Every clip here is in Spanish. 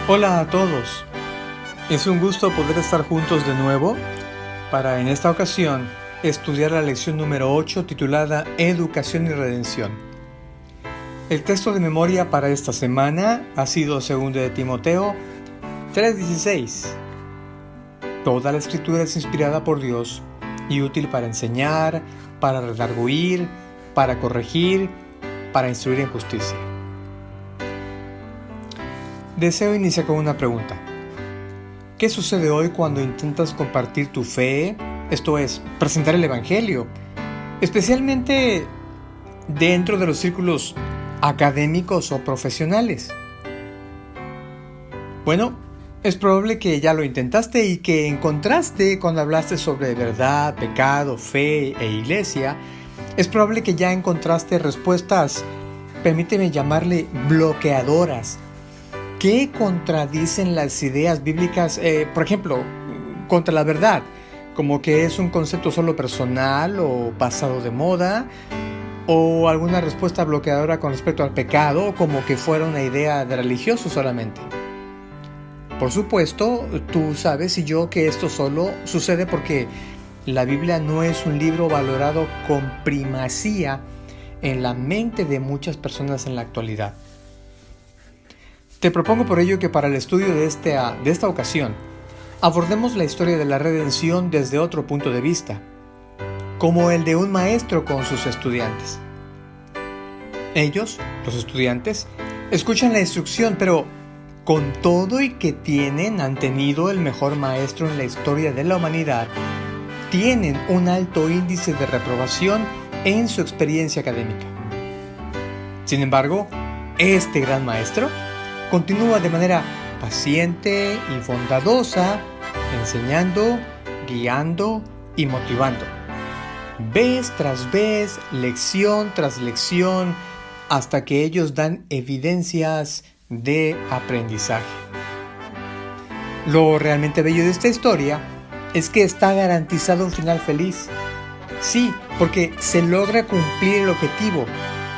Hola a todos, es un gusto poder estar juntos de nuevo para en esta ocasión estudiar la lección número 8 titulada Educación y Redención. El texto de memoria para esta semana ha sido 2 de Timoteo 3:16. Toda la escritura es inspirada por Dios y útil para enseñar, para redarguir, para corregir, para instruir en justicia. Deseo iniciar con una pregunta. ¿Qué sucede hoy cuando intentas compartir tu fe? Esto es, presentar el Evangelio, especialmente dentro de los círculos académicos o profesionales. Bueno, es probable que ya lo intentaste y que encontraste cuando hablaste sobre verdad, pecado, fe e iglesia. Es probable que ya encontraste respuestas, permíteme llamarle bloqueadoras, que contradicen las ideas bíblicas, por ejemplo, contra la verdad, como que es un concepto solo personal o pasado de moda, o alguna respuesta bloqueadora con respecto al pecado, como que fuera una idea de religioso solamente. Por supuesto, tú sabes y yo que esto solo sucede porque la Biblia no es un libro valorado con primacía en la mente de muchas personas en la actualidad. Te propongo por ello que para el estudio de esta ocasión abordemos la historia de la redención desde otro punto de vista, como el de un maestro con sus estudiantes. Ellos, los estudiantes, escuchan la instrucción, pero con todo y que han tenido el mejor maestro en la historia de la humanidad, tienen un alto índice de reprobación en su experiencia académica. Sin embargo, este gran maestro continúa de manera paciente y bondadosa, enseñando, guiando y motivando. Vez tras vez, lección tras lección, hasta que ellos dan evidencias de aprendizaje. Lo realmente bello de esta historia es que está garantizado un final feliz. Sí, porque se logra cumplir el objetivo,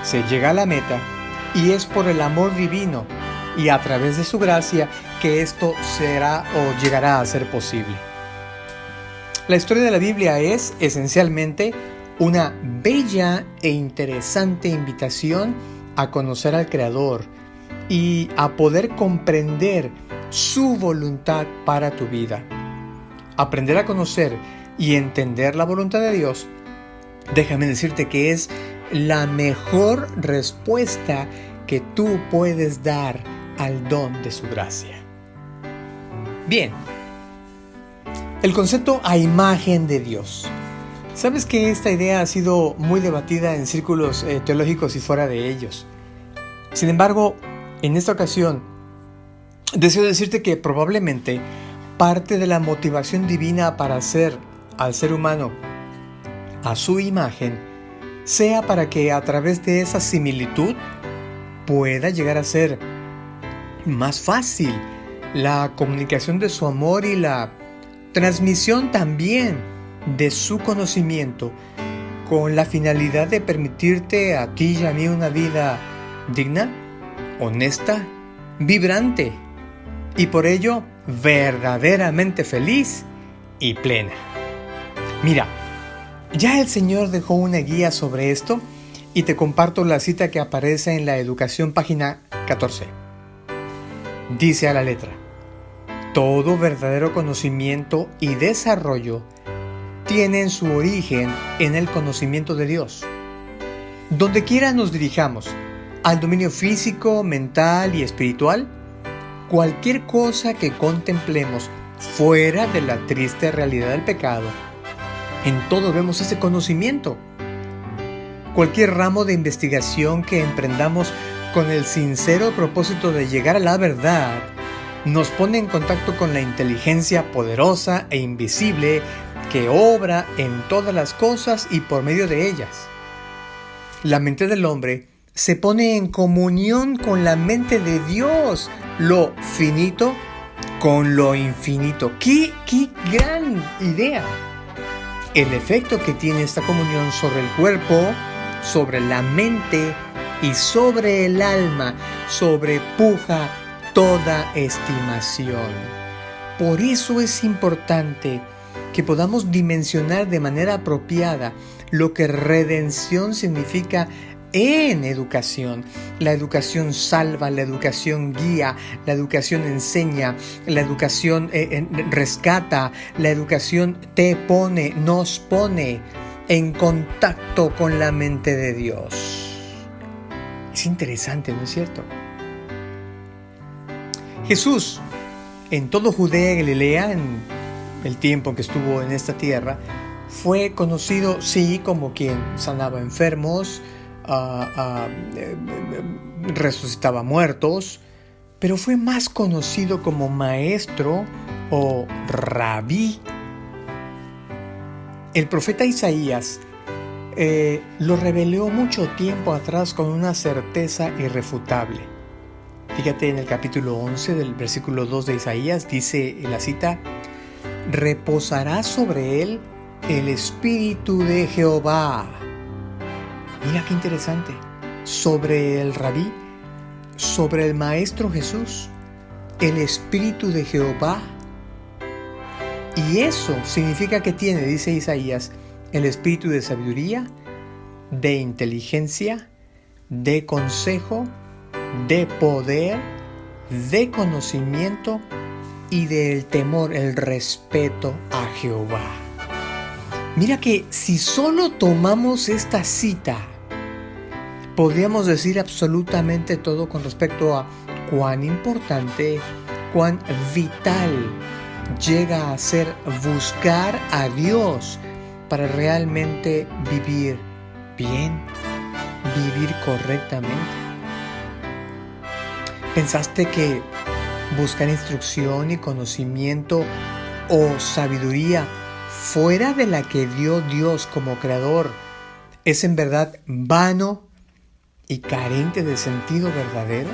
se llega a la meta, y es por el amor divino y a través de su gracia que esto será o llegará a ser posible. La historia de la Biblia es esencialmente una bella e interesante invitación a conocer al Creador y a poder comprender su voluntad para tu vida. Aprender a conocer y entender la voluntad de Dios, déjame decirte que es la mejor respuesta que tú puedes dar al don de su gracia. Bien, el concepto a imagen de Dios. Sabes que esta idea ha sido muy debatida en círculos teológicos y fuera de ellos. Sin embargo, en esta ocasión, deseo decirte que probablemente parte de la motivación divina para hacer al ser humano a su imagen sea para que a través de esa similitud pueda llegar a ser más fácil la comunicación de su amor y la transmisión también de su conocimiento, con la finalidad de permitirte a ti y a mí una vida digna, honesta, vibrante y por ello verdaderamente feliz y plena. Mira, ya el Señor dejó una guía sobre esto y te comparto la cita que aparece en la Educación, página 14. Dice a la letra: todo verdadero conocimiento y desarrollo tienen su origen en el conocimiento de Dios. Donde quiera nos dirijamos, al dominio físico, mental y espiritual, cualquier cosa que contemplemos fuera de la triste realidad del pecado, en todo vemos ese conocimiento. Cualquier ramo de investigación que emprendamos con el sincero propósito de llegar a la verdad, nos pone en contacto con la inteligencia poderosa e invisible que obra en todas las cosas y por medio de ellas. La mente del hombre se pone en comunión con la mente de Dios, lo finito con lo infinito. ¡Qué gran idea! El efecto que tiene esta comunión sobre el cuerpo, sobre la mente y sobre el alma sobrepuja toda estimación. Por eso es importante que podamos dimensionar de manera apropiada lo que redención significa en educación. La educación salva, la educación guía, la educación enseña, la educación rescata, la educación nos pone en contacto con la mente de Dios. Es interesante, ¿no es cierto? Jesús, en todo Judea y Galilea, en el tiempo que estuvo en esta tierra, fue conocido, sí, como quien sanaba enfermos, resucitaba muertos, pero fue más conocido como maestro o rabí. El profeta Isaías lo reveló mucho tiempo atrás con una certeza irrefutable. Fíjate en el capítulo 11 del versículo 2 de Isaías, dice la cita: reposará sobre él el Espíritu de Jehová. Mira qué interesante. Sobre el rabí, sobre el Maestro Jesús, el Espíritu de Jehová. Y eso significa que tiene, dice Isaías, el espíritu de sabiduría, de inteligencia, de consejo, de poder, de conocimiento y del temor, el respeto a Jehová. Mira que si solo tomamos esta cita, podríamos decir absolutamente todo con respecto a cuán importante, cuán vital llega a ser buscar a Dios para realmente vivir bien, vivir correctamente. ¿Pensaste que buscar instrucción y conocimiento o sabiduría fuera de la que dio Dios como creador es en verdad vano y carente de sentido verdadero?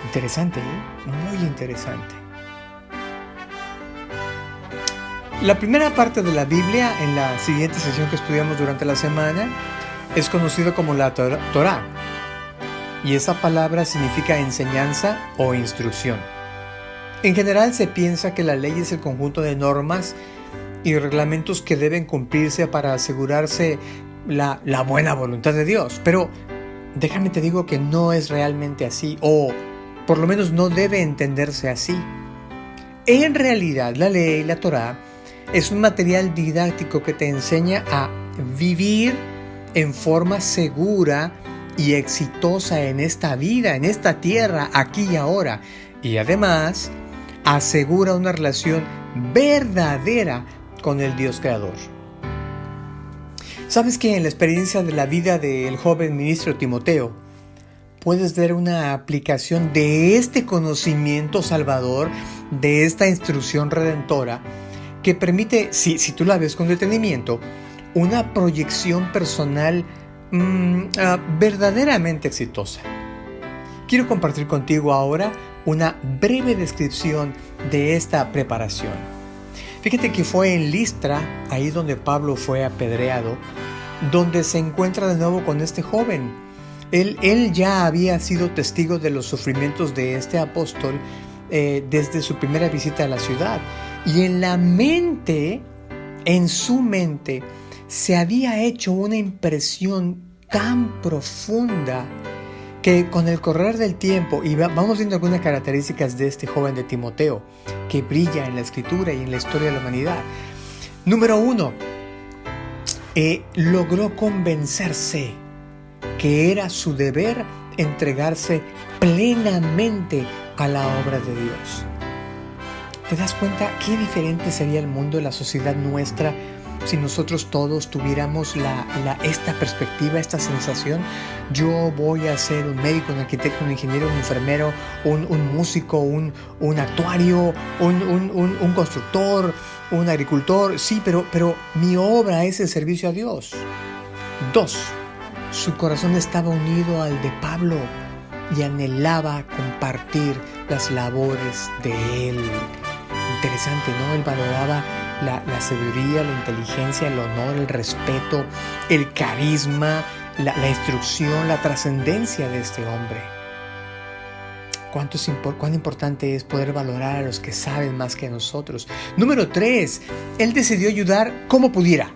Interesante, muy interesante. La primera parte de la Biblia, en la siguiente sesión que estudiamos durante la semana, es conocido como la Torá. Y esa palabra significa enseñanza o instrucción. En general se piensa que la ley es el conjunto de normas y reglamentos que deben cumplirse para asegurarse la buena voluntad de Dios. Pero déjame te digo que no es realmente así, o por lo menos no debe entenderse así. En realidad, la ley, la Torá, es un material didáctico que te enseña a vivir en forma segura y exitosa en esta vida, en esta tierra, aquí y ahora. Y además, asegura una relación verdadera con el Dios creador. ¿Sabes que en la experiencia de la vida del joven ministro Timoteo puedes ver una aplicación de este conocimiento salvador, de esta instrucción redentora, que permite, si tú la ves con detenimiento, una proyección personal verdaderamente exitosa? Quiero compartir contigo ahora una breve descripción de esta preparación. Fíjate que fue en Listra, ahí donde Pablo fue apedreado, donde se encuentra de nuevo con este joven. Él ya había sido testigo de los sufrimientos de este apóstol desde su primera visita a la ciudad. Y en su mente, se había hecho una impresión tan profunda que con el correr del tiempo, y vamos viendo algunas características de este joven de Timoteo, que brilla en la Escritura y en la historia de la humanidad. Número 1, logró convencerse que era su deber entregarse plenamente a la obra de Dios. ¿Te das cuenta qué diferente sería el mundo, la sociedad nuestra, si nosotros todos tuviéramos esta perspectiva, esta sensación? Yo voy a ser un médico, un arquitecto, un ingeniero, un enfermero, un músico, un actuario, un constructor, un agricultor. Sí, pero mi obra es el servicio a Dios. 2, su corazón estaba unido al de Pablo y anhelaba compartir las labores de él. Interesante, ¿no? Él valoraba la sabiduría, la inteligencia, el honor, el respeto, el carisma, la instrucción, la trascendencia de este hombre. cuán importante es poder valorar a los que saben más que nosotros. Número 3, él decidió ayudar como pudiera.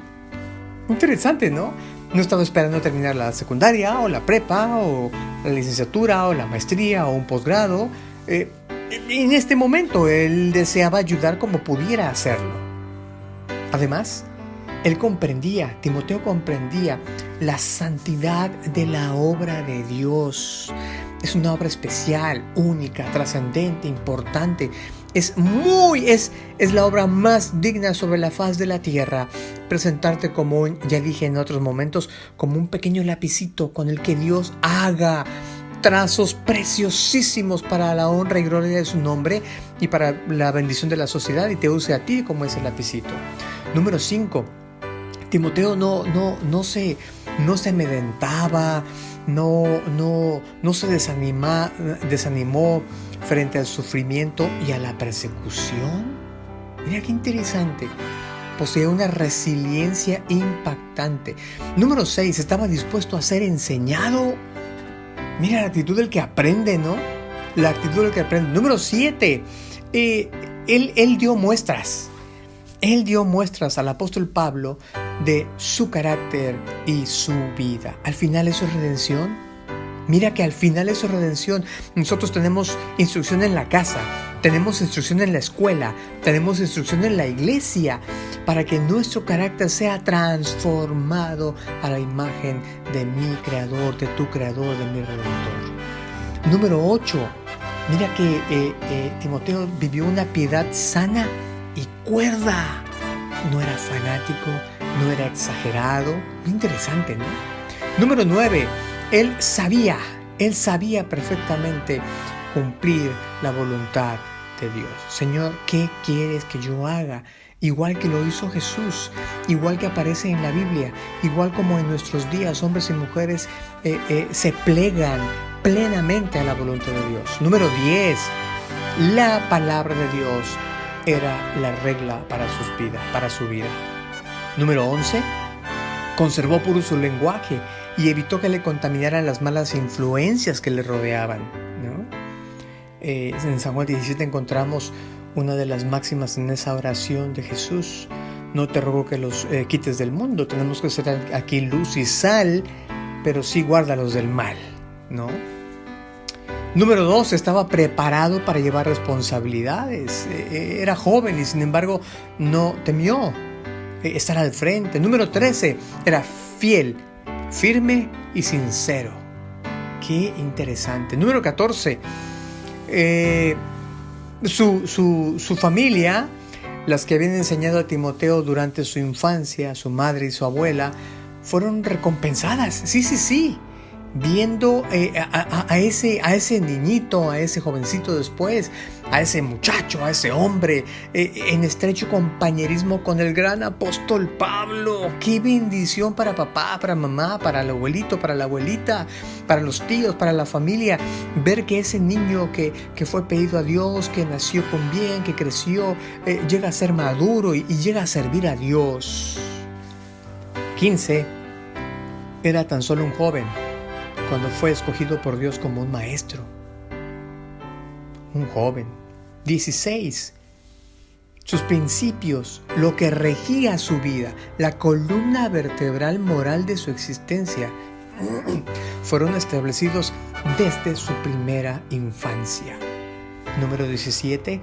Interesante, ¿no? No estaba esperando terminar la secundaria o la prepa o la licenciatura o la maestría o un posgrado. En este momento él deseaba ayudar como pudiera hacerlo. Además, Timoteo comprendía la santidad de la obra de Dios. Es una obra especial, única, trascendente, importante. Es la obra más digna sobre la faz de la tierra. Presentarte como, ya dije en otros momentos, como un pequeño lapicito con el que Dios haga trazos preciosísimos para la honra y gloria de su nombre y para la bendición de la sociedad, y te use a ti como ese lapicito. Número 5. Timoteo no se amedrentaba, no se desanimó frente al sufrimiento y a la persecución. Mira qué interesante. Poseía una resiliencia impactante. Número 6. Estaba dispuesto a ser enseñado. Mira la actitud del que aprende, ¿no? La actitud del que aprende. Número 7. Él dio muestras. Él dio muestras al apóstol Pablo de su carácter y su vida. Al final eso es redención. Mira que al final eso es redención. Nosotros tenemos instrucción en la casa, tenemos instrucción en la escuela, tenemos instrucción en la iglesia para que nuestro carácter sea transformado a la imagen de mi Creador, de tu Creador, de mi Redentor. Número 8. Mira que Timoteo vivió una piedad sana y cuerda. No era fanático, no era exagerado. Interesante, ¿no? Número 9. Él sabía perfectamente cumplir la voluntad de Dios. Señor, ¿qué quieres que yo haga? Igual que lo hizo Jesús, igual que aparece en la Biblia, igual como en nuestros días hombres y mujeres se plegan plenamente a la voluntad de Dios. Número 10. La palabra de Dios era la regla para su vida. Número 11. Conservó puro su lenguaje y evitó que le contaminaran las malas influencias que le rodeaban, ¿no? En San Juan 17 encontramos una de las máximas en esa oración de Jesús. No te ruego que los quites del mundo. Tenemos que ser aquí luz y sal, pero sí guárdalos del mal, ¿no? Número 2, estaba preparado para llevar responsabilidades. Era joven y sin embargo no temió estar al frente. Número 13, era fiel, firme y sincero. Qué interesante. Número 14, su familia, las que habían enseñado a Timoteo durante su infancia, su madre y su abuela, fueron recompensadas. Sí. Viendo a ese niñito, a ese jovencito después, a ese muchacho, a ese hombre, en estrecho compañerismo con el gran apóstol Pablo. ¡Qué bendición para papá, para mamá, para el abuelito, para la abuelita, para los tíos, para la familia! Ver que ese niño que fue pedido a Dios, que nació con bien, que creció, llega a ser maduro y llega a servir a Dios. 15. Era tan solo un joven cuando fue escogido por Dios como un maestro. Un joven. 16. Sus principios, lo que regía su vida, la columna vertebral moral de su existencia, fueron establecidos desde su primera infancia. Número 17.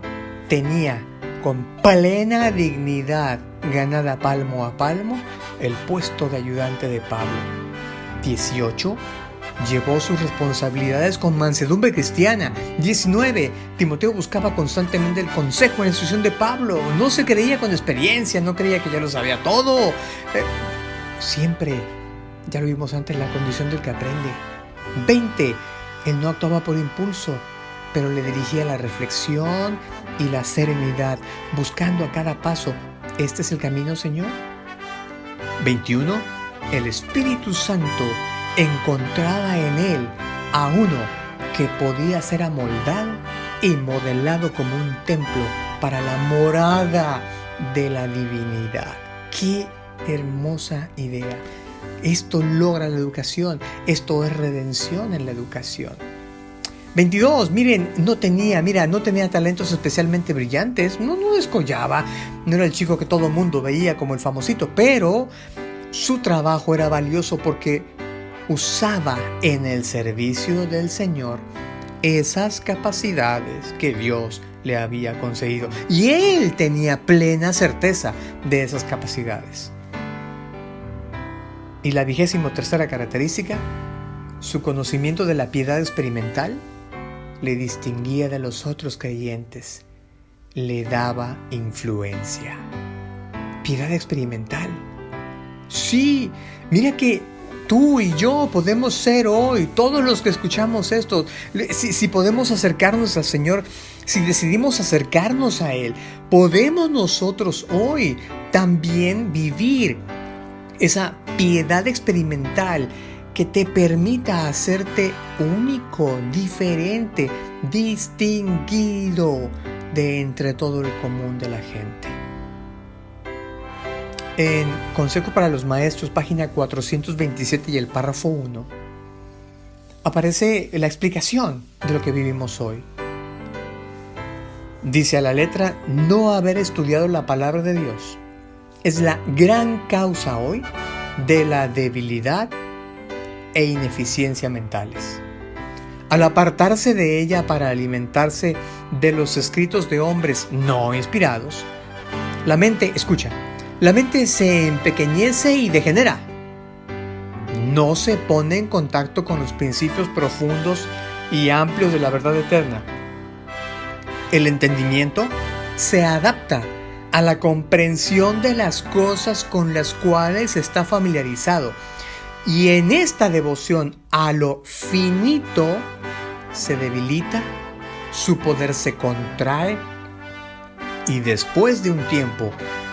Tenía con plena dignidad, ganada palmo a palmo, el puesto de ayudante de Pablo. 18. Llevó sus responsabilidades con mansedumbre cristiana. 19. Timoteo buscaba constantemente el consejo y la instrucción de Pablo. No se creía con experiencia, no creía que ya lo sabía todo. Siempre, ya lo vimos antes, la condición del que aprende. 20. Él no actuaba por impulso, pero le dirigía la reflexión y la serenidad, buscando a cada paso: ¿este es el camino, Señor? 21. El Espíritu Santo encontraba en él a uno que podía ser amoldado y modelado como un templo para la morada de la divinidad. ¡Qué hermosa idea! Esto logra la educación, esto es redención en la educación. 22, miren, no tenía talentos especialmente brillantes, no descollaba, no era el chico que todo el mundo veía como el famosito, pero su trabajo era valioso porque usaba en el servicio del Señor esas capacidades que Dios le había concedido. Y él tenía plena certeza de esas capacidades. Y la 23ª característica, su conocimiento de la piedad experimental le distinguía de los otros creyentes, le daba influencia. Piedad experimental. Sí, mira que tú y yo podemos ser hoy, todos los que escuchamos esto, si podemos acercarnos al Señor, si decidimos acercarnos a Él, podemos nosotros hoy también vivir esa piedad experimental que te permita hacerte único, diferente, distinguido de entre todo el común de la gente. En Consejo para los Maestros, página 427 y el párrafo 1, aparece la explicación de lo que vivimos hoy. Dice a la letra, no haber estudiado la palabra de Dios es la gran causa hoy de la debilidad e ineficiencia mentales. Al apartarse de ella para alimentarse de los escritos de hombres no inspirados, la mente se empequeñece y degenera. No se pone en contacto con los principios profundos y amplios de la verdad eterna. El entendimiento se adapta a la comprensión de las cosas con las cuales está familiarizado. Y en esta devoción a lo finito se debilita, su poder se contrae y después de un tiempo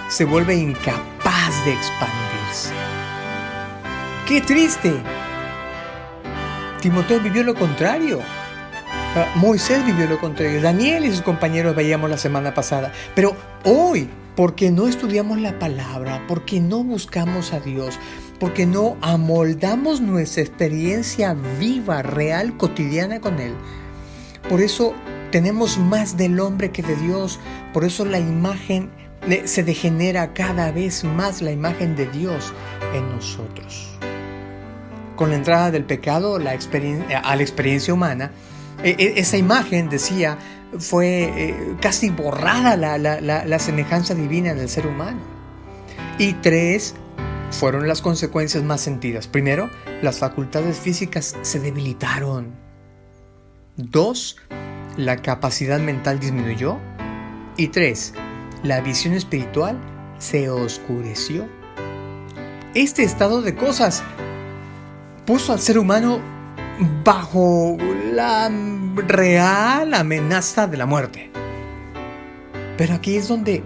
se vuelve incapaz de expandirse. ¡Qué triste! Timoteo vivió lo contrario. Moisés vivió lo contrario. Daniel y sus compañeros veíamos la semana pasada. Pero hoy, porque no estudiamos la palabra, porque no buscamos a Dios, porque no amoldamos nuestra experiencia viva, real, cotidiana con Él, por eso tenemos más del hombre que de Dios. Por eso la imagen se degenera cada vez más, la imagen de Dios en nosotros. Con la entrada del pecado a la experiencia humana, esa imagen, decía, fue casi borrada la semejanza divina en el ser humano. Y 3 fueron las consecuencias más sentidas. Primero, las facultades físicas se debilitaron. 2, la capacidad mental disminuyó. Y 3, la visión espiritual se oscureció. Este estado de cosas puso al ser humano bajo la real amenaza de la muerte. Pero aquí es donde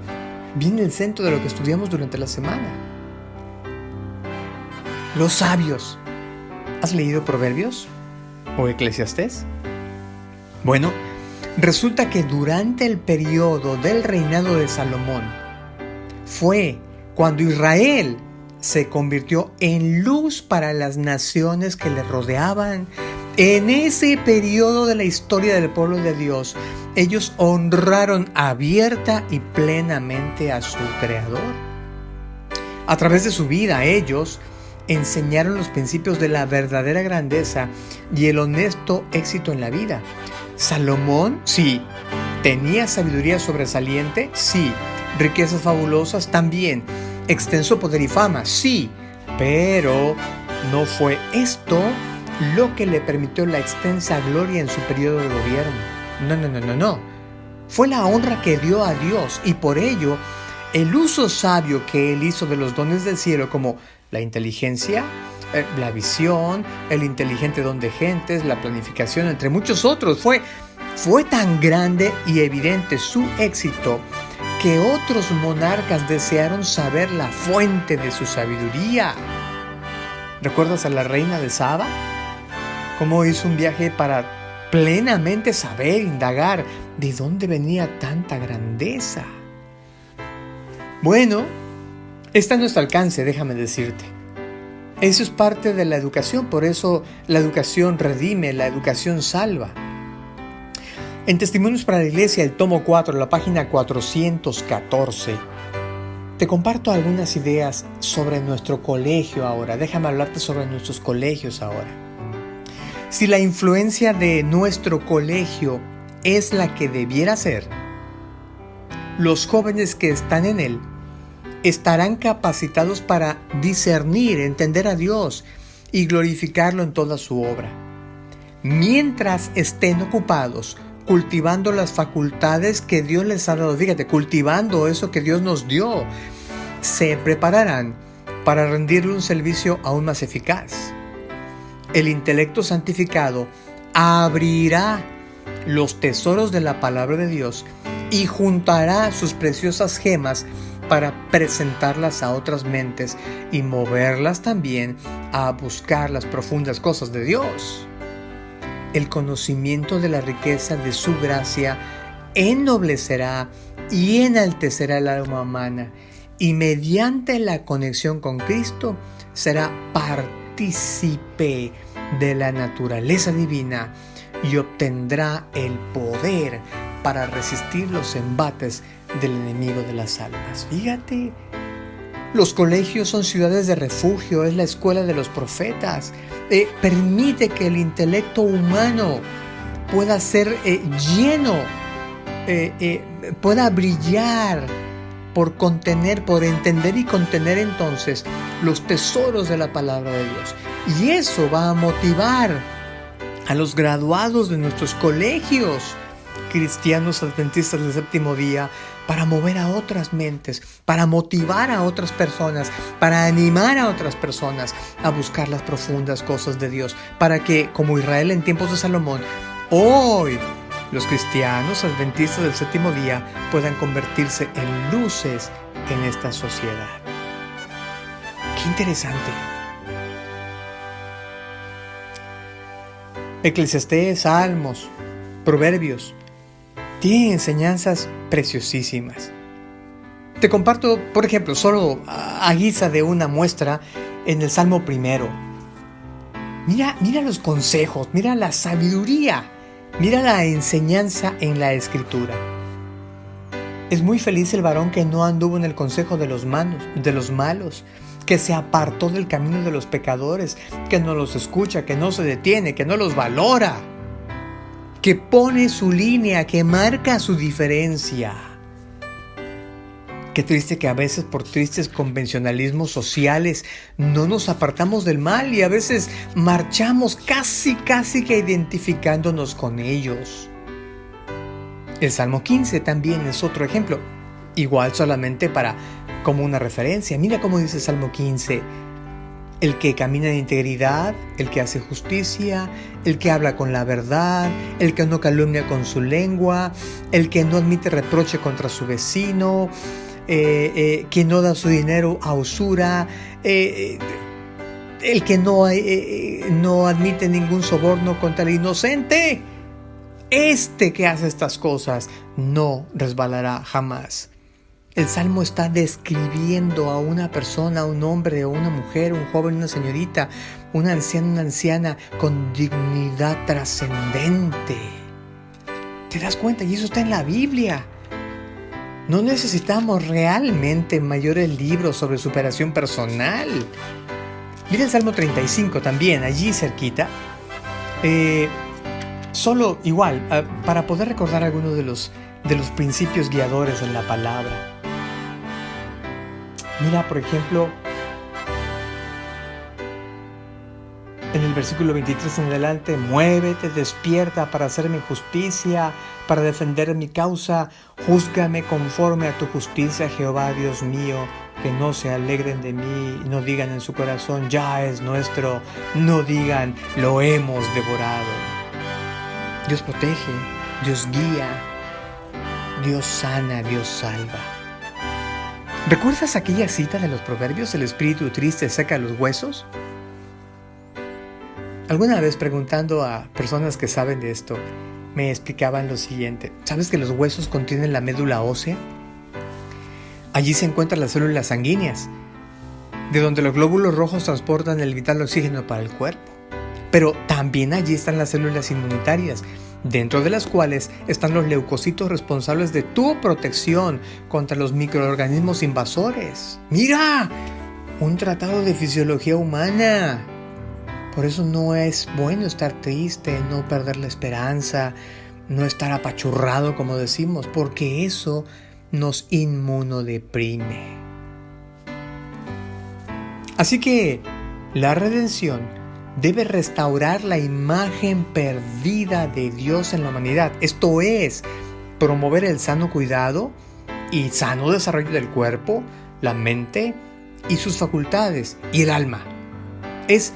viene el centro de lo que estudiamos durante la semana. Los sabios. ¿Has leído Proverbios o Eclesiastés? Bueno, resulta que durante el periodo del reinado de Salomón fue cuando Israel se convirtió en luz para las naciones que le rodeaban. En ese periodo de la historia del pueblo de Dios, ellos honraron abierta y plenamente a su Creador. A través de su vida, ellos enseñaron los principios de la verdadera grandeza y el honesto éxito en la vida. Salomón, sí. ¿Tenía sabiduría sobresaliente? Sí. ¿Riquezas fabulosas? También. ¿Extenso poder y fama? Sí. Pero no fue esto lo que le permitió la extensa gloria en su periodo de gobierno. No. Fue la honra que dio a Dios, y por ello el uso sabio que él hizo de los dones del cielo, como la inteligencia, la visión, el inteligente don de gentes, la planificación, entre muchos otros, fue tan grande y evidente su éxito que otros monarcas desearon saber la fuente de su sabiduría. ¿Recuerdas a la reina de Saba? Cómo hizo un viaje para plenamente saber, indagar de dónde venía tanta grandeza. Bueno, está a nuestro alcance, déjame decirte. Eso es parte de la educación, por eso la educación redime, la educación salva. En Testimonios para la Iglesia, el tomo 4, la página 414, te comparto algunas ideas sobre nuestro colegio ahora. Déjame hablarte sobre nuestros colegios ahora. Si la influencia de nuestro colegio es la que debiera ser, los jóvenes que están en él estarán capacitados para discernir, entender a Dios y glorificarlo en toda su obra. Mientras estén ocupados cultivando las facultades que Dios les ha dado, fíjate, cultivando eso que Dios nos dio, se prepararán para rendirle un servicio aún más eficaz. El intelecto santificado abrirá los tesoros de la palabra de Dios y juntará sus preciosas gemas para presentarlas a otras mentes y moverlas también a buscar las profundas cosas de Dios. El conocimiento de la riqueza de su gracia ennoblecerá y enaltecerá el alma humana, y mediante la conexión con Cristo será partícipe de la naturaleza divina y obtendrá el poder para resistir los embates del enemigo de las almas. Fíjate, los colegios son ciudades de refugio, es la escuela de los profetas. Permite que el intelecto humano pueda ser lleno, pueda brillar por entender y contener entonces los tesoros de la palabra de Dios. Y eso va a motivar a los graduados de nuestros colegios cristianos adventistas del séptimo día para mover a otras mentes, para motivar a otras personas, para animar a otras personas a buscar las profundas cosas de Dios, para que, como Israel en tiempos de Salomón, hoy los cristianos adventistas del séptimo día puedan convertirse en luces en esta sociedad. ¡Qué interesante! Eclesiastés, Salmos, Proverbios tienen enseñanzas preciosísimas. Te comparto, por ejemplo, solo a guisa de una muestra, en el Salmo 1. Mira los consejos, mira la sabiduría, mira la enseñanza en la Escritura. Es muy feliz el varón que no anduvo en el consejo de los malos, que se apartó del camino de los pecadores, que no los escucha, que no se detiene, que no los valora, que pone su línea, que marca su diferencia. Qué triste que a veces por tristes convencionalismos sociales no nos apartamos del mal y a veces marchamos casi que identificándonos con ellos. El Salmo 15 también es otro ejemplo, igual solamente como una referencia. Mira cómo dice el Salmo 15. El que camina en integridad, el que hace justicia, el que habla con la verdad, el que no calumnia con su lengua, el que no admite reproche contra su vecino, que no da su dinero a usura, el que no admite ningún soborno contra el inocente. Este que hace estas cosas no resbalará jamás. El Salmo está describiendo a una persona, a un hombre o una mujer, un joven, una señorita, un anciano, una anciana con dignidad trascendente. ¿Te das cuenta? Y eso está en la Biblia. No necesitamos realmente mayores libros sobre superación personal. Mira el Salmo 35 también, allí cerquita. Solo igual, para poder recordar algunos de los principios guiadores en la palabra. Mira, por ejemplo, en el versículo 23 en adelante: muévete, despierta para hacerme justicia, para defender mi causa. Júzgame conforme a tu justicia, Jehová Dios mío. Que no se alegren de mí, no digan en su corazón, ya es nuestro. No digan, lo hemos devorado. Dios protege, Dios guía, Dios sana, Dios salva. ¿Recuerdas aquella cita de los Proverbios? El espíritu triste seca los huesos. Alguna vez, preguntando a personas que saben de esto, me explicaban lo siguiente. ¿Sabes que los huesos contienen la médula ósea? Allí se encuentran las células sanguíneas, de donde los glóbulos rojos transportan el vital oxígeno para el cuerpo. Pero también allí están las células inmunitarias, dentro de las cuales están los leucocitos responsables de tu protección contra los microorganismos invasores. ¡Mira! Un tratado de fisiología humana. Por eso no es bueno estar triste, no perder la esperanza, no estar apachurrado, como decimos, porque eso nos inmunodeprime. Así que la redención debe restaurar la imagen perdida de Dios en la humanidad. Esto es, promover el sano cuidado y sano desarrollo del cuerpo, la mente y sus facultades y el alma. Es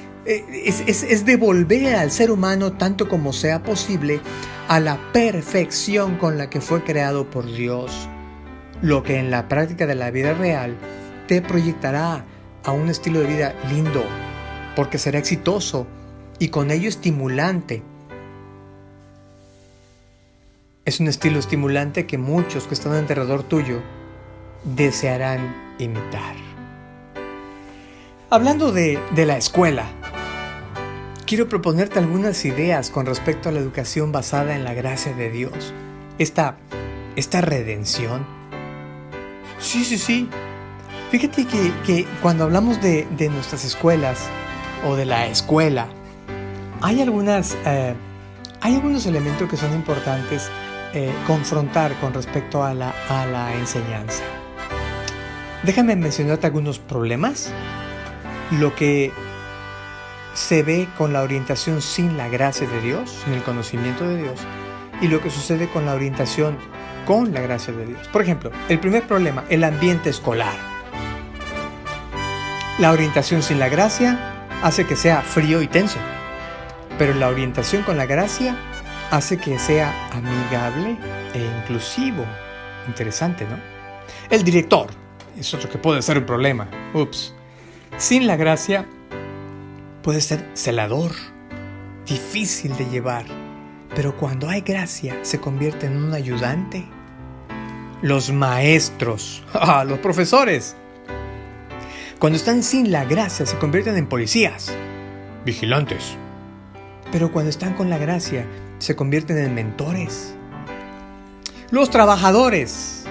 devolver al ser humano, tanto como sea posible, a la perfección con la que fue creado por Dios, lo que en la práctica de la vida real te proyectará a un estilo de vida lindo, porque será exitoso y con ello estimulante. Es un estilo estimulante que muchos que están alrededor tuyo desearán imitar. Hablando de la escuela, quiero proponerte algunas ideas con respecto a la educación basada en la gracia de Dios. Esta redención. Sí. Fíjate que cuando hablamos de nuestras escuelas o de la escuela, hay algunos elementos que son importantes confrontar con respecto a la enseñanza. Déjame mencionarte algunos problemas. Lo que se ve con la orientación sin la gracia de Dios, sin el conocimiento de Dios, y lo que sucede con la orientación con la gracia de Dios. Por ejemplo, el primer problema, el ambiente escolar. La orientación sin la gracia hace que sea frío y tenso, pero la orientación con la gracia hace que sea amigable e inclusivo. Interesante, ¿no? El director es otro que puede ser un problema. Sin la gracia puede ser celador, difícil de llevar, pero cuando hay gracia se convierte en un ayudante. Los maestros, los profesores, cuando están sin la gracia se convierten en policías, vigilantes, pero cuando están con la gracia se convierten en mentores. Los trabajadores,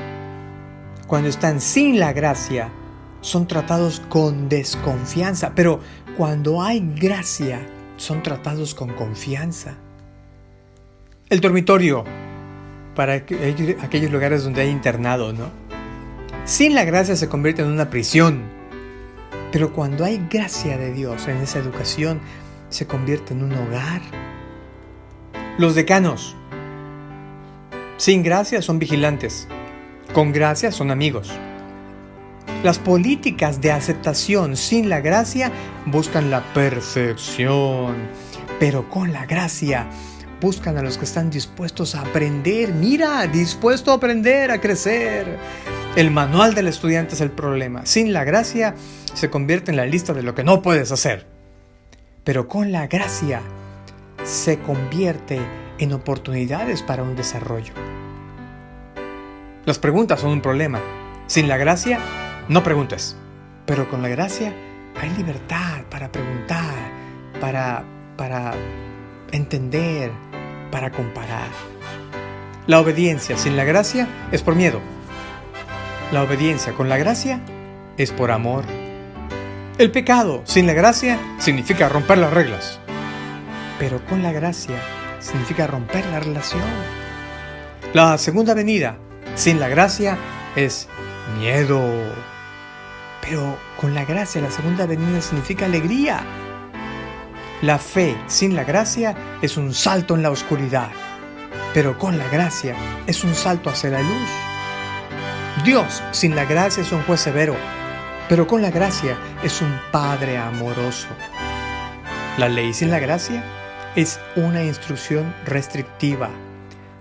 cuando están sin la gracia, son tratados con desconfianza, pero cuando hay gracia, son tratados con confianza. El dormitorio, para aquellos lugares donde hay internado, ¿no? Sin la gracia se convierte en una prisión, pero cuando hay gracia de Dios en esa educación, se convierte en un hogar. Los decanos, sin gracia son vigilantes, con gracia son amigos. Las políticas de aceptación sin la gracia buscan la perfección, pero con la gracia buscan a los que están dispuestos a aprender. Mira, dispuesto a aprender, a crecer. El manual del estudiante es el problema. Sin la gracia se convierte en la lista de lo que no puedes hacer, pero con la gracia se convierte en oportunidades para un desarrollo. Las preguntas son un problema. Sin la gracia, no preguntes. Pero con la gracia hay libertad para preguntar, para entender, para comparar. La obediencia sin la gracia es por miedo. La obediencia con la gracia es por amor. El pecado sin la gracia significa romper las reglas. Pero con la gracia significa romper la relación. La segunda venida sin la gracia es miedo. Pero con la gracia la segunda venida significa alegría. La fe sin la gracia es un salto en la oscuridad. Pero con la gracia es un salto hacia la luz. Dios sin la gracia es un juez severo. Pero con la gracia es un padre amoroso. La ley sin la gracia es una instrucción restrictiva.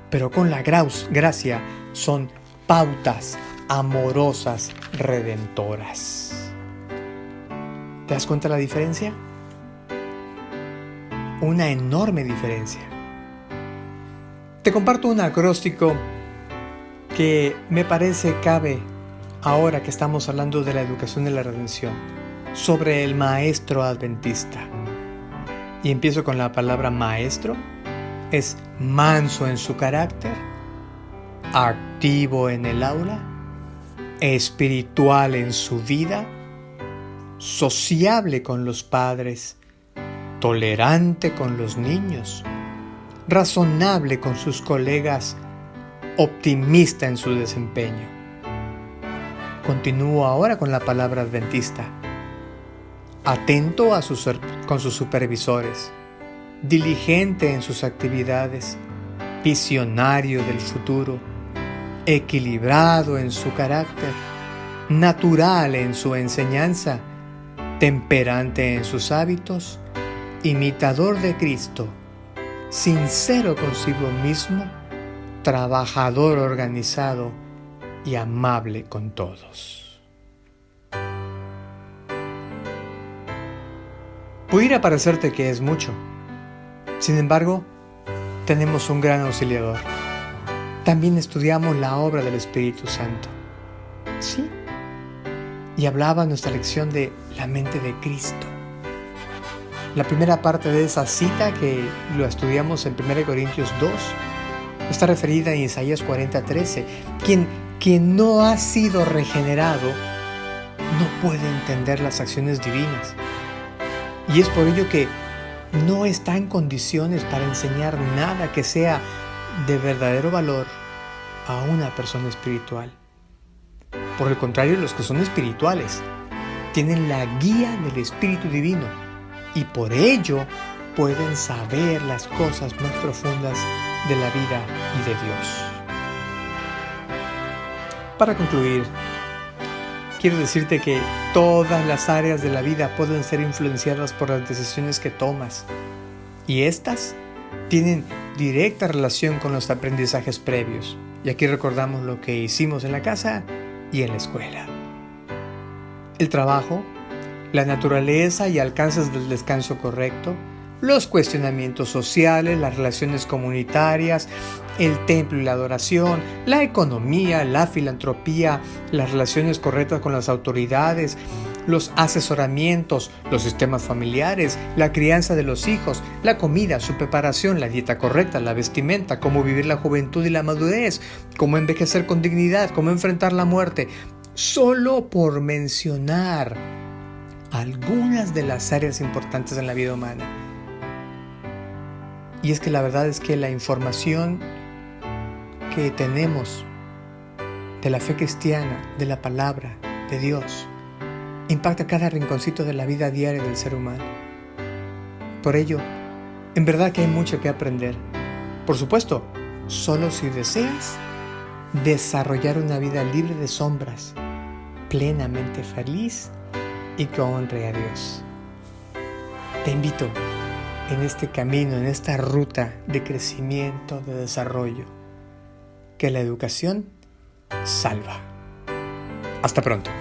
Pero con la gracia son pautas amorosas redentoras. ¿Te das cuenta de la diferencia? Una enorme diferencia. Te comparto un acróstico que me parece cabe ahora que estamos hablando de la educación de la redención, sobre el maestro adventista. Y empiezo con la palabra maestro. es manso en su carácter, activo en el aula, espiritual en su vida, sociable con los padres, tolerante con los niños, razonable con sus colegas, optimista en su desempeño. Continúo ahora con la palabra adventista. Atento con sus supervisores, diligente en sus actividades, visionario del futuro, equilibrado en su carácter, natural en su enseñanza, temperante en sus hábitos, imitador de Cristo, sincero consigo mismo, trabajador organizado y amable con todos. Pudiera parecerte que es mucho. Sin embargo, tenemos un gran auxiliador. También estudiamos la obra del Espíritu Santo. Sí. Y hablaba en nuestra lección de la mente de Cristo. La primera parte de esa cita que lo estudiamos en 1 Corintios 2 está referida en Isaías 40:13. Quien no ha sido regenerado no puede entender las acciones divinas. Y es por ello que no está en condiciones para enseñar nada que sea de verdadero valor a una persona espiritual. Por el contrario, los que son espirituales tienen la guía del Espíritu Divino y por ello pueden saber las cosas más profundas de la vida y de Dios. Para concluir, quiero decirte que todas las áreas de la vida pueden ser influenciadas por las decisiones que tomas y estas tienen directa relación con los aprendizajes previos. Y aquí recordamos lo que hicimos en la casa y en la escuela. El trabajo, la naturaleza y alcances del descanso correcto, los cuestionamientos sociales, las relaciones comunitarias, el templo y la adoración, la economía, la filantropía, las relaciones correctas con las autoridades, los asesoramientos, los sistemas familiares, la crianza de los hijos, la comida, su preparación, la dieta correcta, la vestimenta, cómo vivir la juventud y la madurez, cómo envejecer con dignidad, cómo enfrentar la muerte, solo por mencionar algunas de las áreas importantes en la vida humana. Y es que la verdad es que la información que tenemos de la fe cristiana, de la palabra de Dios, impacta cada rinconcito de la vida diaria del ser humano. Por ello, en verdad que hay mucho que aprender. Por supuesto, solo si deseas desarrollar una vida libre de sombras, plenamente feliz y que honre a Dios. Te invito en este camino, en esta ruta de crecimiento, de desarrollo, que la educación salva. Hasta pronto.